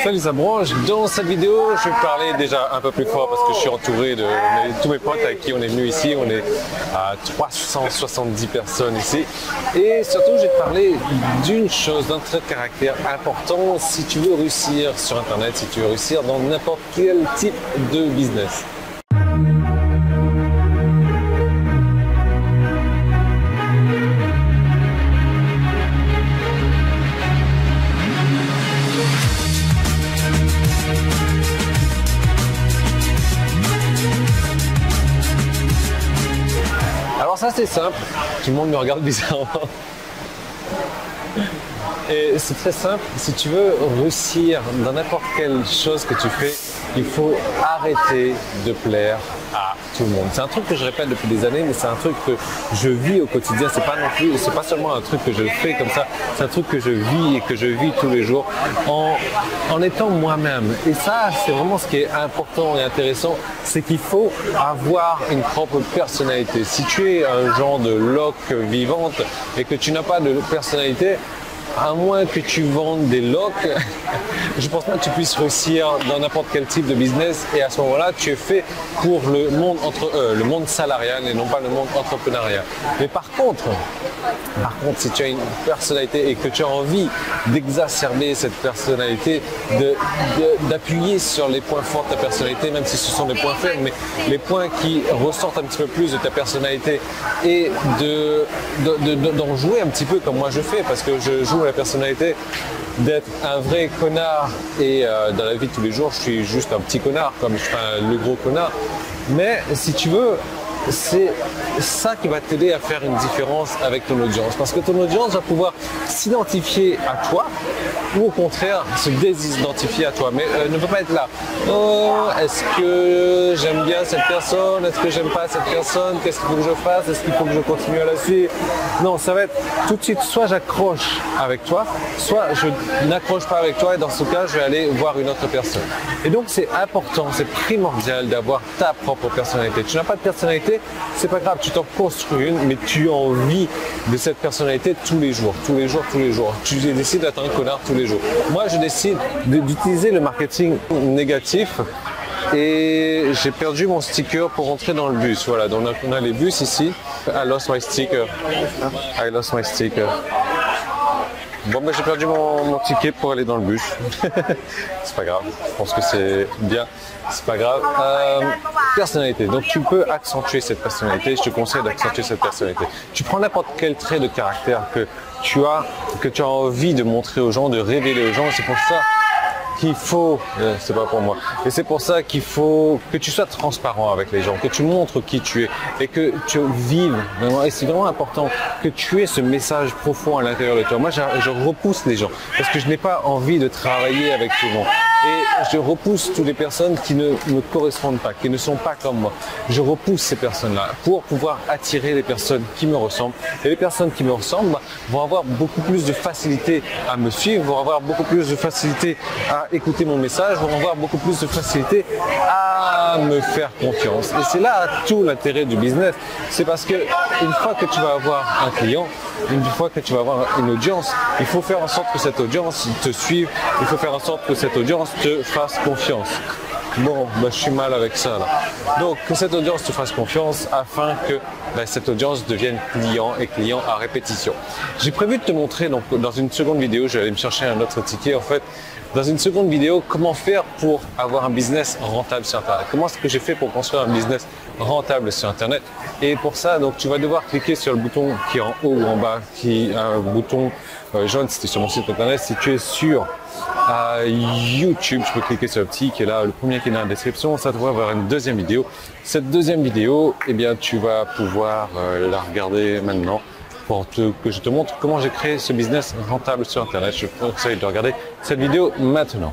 Salut, ça branche. Dans cette vidéo, je vais parler déjà un peu plus fort parce que je suis entouré de tous mes potes avec qui on est venu ici. On est à 370 personnes ici. Et surtout, je vais te parler d'une chose, d'un trait de caractère important si tu veux réussir sur Internet, si tu veux réussir dans n'importe quel type de business. Alors ça c'est simple, tout le monde me regarde bizarrement. Et c'est très simple, si tu veux réussir dans n'importe quelle chose que tu fais, il faut arrêter de plaire à tout le monde. C'est un truc que je répète depuis des années, mais c'est un truc que je vis au quotidien. C'est pas seulement un truc que je fais comme ça, c'est un truc que je vis et que je vis tous les jours en étant moi-même. Et ça, c'est vraiment ce qui est important et intéressant, c'est qu'il faut avoir une propre personnalité. Si tu es un genre de loque vivante et que tu n'as pas de personnalité, à moins que tu vendes des loques, je pense pas que tu puisses réussir dans n'importe quel type de business. Et à ce moment-là, tu es fait pour le monde salarial et non pas le monde entrepreneurial. Mais par contre, si tu as une personnalité et que tu as envie d'exacerber cette personnalité, d'appuyer sur les points forts de ta personnalité, même si ce sont des points faibles, mais les points qui ressortent un petit peu plus de ta personnalité et d'en jouer un petit peu comme moi je fais, parce que je joue la personnalité d'être un vrai connard et dans la vie de tous les jours je suis juste un petit connard comme je fais le gros connard, mais si tu veux c'est ça qui va t'aider à faire une différence avec ton audience, parce que ton audience va pouvoir s'identifier à toi ou au contraire se désidentifier à toi, mais ne peut pas être là. Oh, est-ce que j'aime bien cette personne? Est-ce que j'aime pas cette personne? Qu'est-ce qu'il faut que je fasse? Est-ce qu'il faut que je continue à la suivre? Non, ça va être tout de suite, soit j'accroche avec toi, soit je n'accroche pas avec toi et dans ce cas, je vais aller voir une autre personne. Et donc, c'est important, c'est primordial d'avoir ta propre personnalité. Tu n'as pas de personnalité, c'est pas grave, tu t'en construis une, mais tu as envie de cette personnalité tous les jours. Tu décides d'être un connard tous les jours. Moi, je décide d'utiliser le marketing négatif et j'ai perdu mon sticker pour rentrer dans le bus. Voilà, donc on a les bus ici. I lost my sticker. Bon, ben j'ai perdu mon ticket pour aller dans le bus. C'est pas grave, je pense que c'est bien. C'est pas grave. Personnalité. Donc tu peux accentuer cette personnalité. Je te conseille d'accentuer cette personnalité. Tu prends n'importe quel trait de caractère que tu as envie de montrer aux gens, de révéler aux gens. C'est pour ça qu'il faut, c'est pas pour moi, et c'est pour ça qu'il faut que tu sois transparent avec les gens, que tu montres qui tu es et que tu vives vraiment, et c'est vraiment important que tu aies ce message profond à l'intérieur de toi. Moi, je repousse les gens parce que je n'ai pas envie de travailler avec tout le monde. Et je repousse toutes les personnes qui ne me correspondent pas, qui ne sont pas comme moi. Je repousse ces personnes-là pour pouvoir attirer les personnes qui me ressemblent. Et les personnes qui me ressemblent vont avoir beaucoup plus de facilité à me suivre, vont avoir beaucoup plus de facilité à écouter mon message, vont avoir beaucoup plus de facilité à me faire confiance. Et c'est là tout l'intérêt du business. C'est parce que une fois que tu vas avoir un client, une fois que tu vas avoir une audience, il faut faire en sorte que cette audience te suive, il faut faire en sorte que cette audience te fasse confiance. Bon, je suis mal avec ça là. Donc que cette audience te fasse confiance afin que cette audience devienne client et client à répétition. J'ai prévu de te montrer donc dans une seconde vidéo, je vais aller me chercher un autre ticket en fait. Dans une seconde vidéo, comment faire pour avoir un business rentable sur Internet. Comment est-ce que j'ai fait pour construire un business rentable sur Internet. Et pour ça, donc, tu vas devoir cliquer sur le bouton qui est en haut ou en bas, qui est un bouton jaune si tu es sur mon site Internet. Si tu es sur YouTube, tu peux cliquer sur le petit qui est là, le premier qui est dans la description. Ça devrait avoir une deuxième vidéo. Cette deuxième vidéo, eh bien, tu vas pouvoir la regarder maintenant. Pour que je te montre comment j'ai créé ce business rentable sur Internet. Je te conseille de regarder cette vidéo maintenant.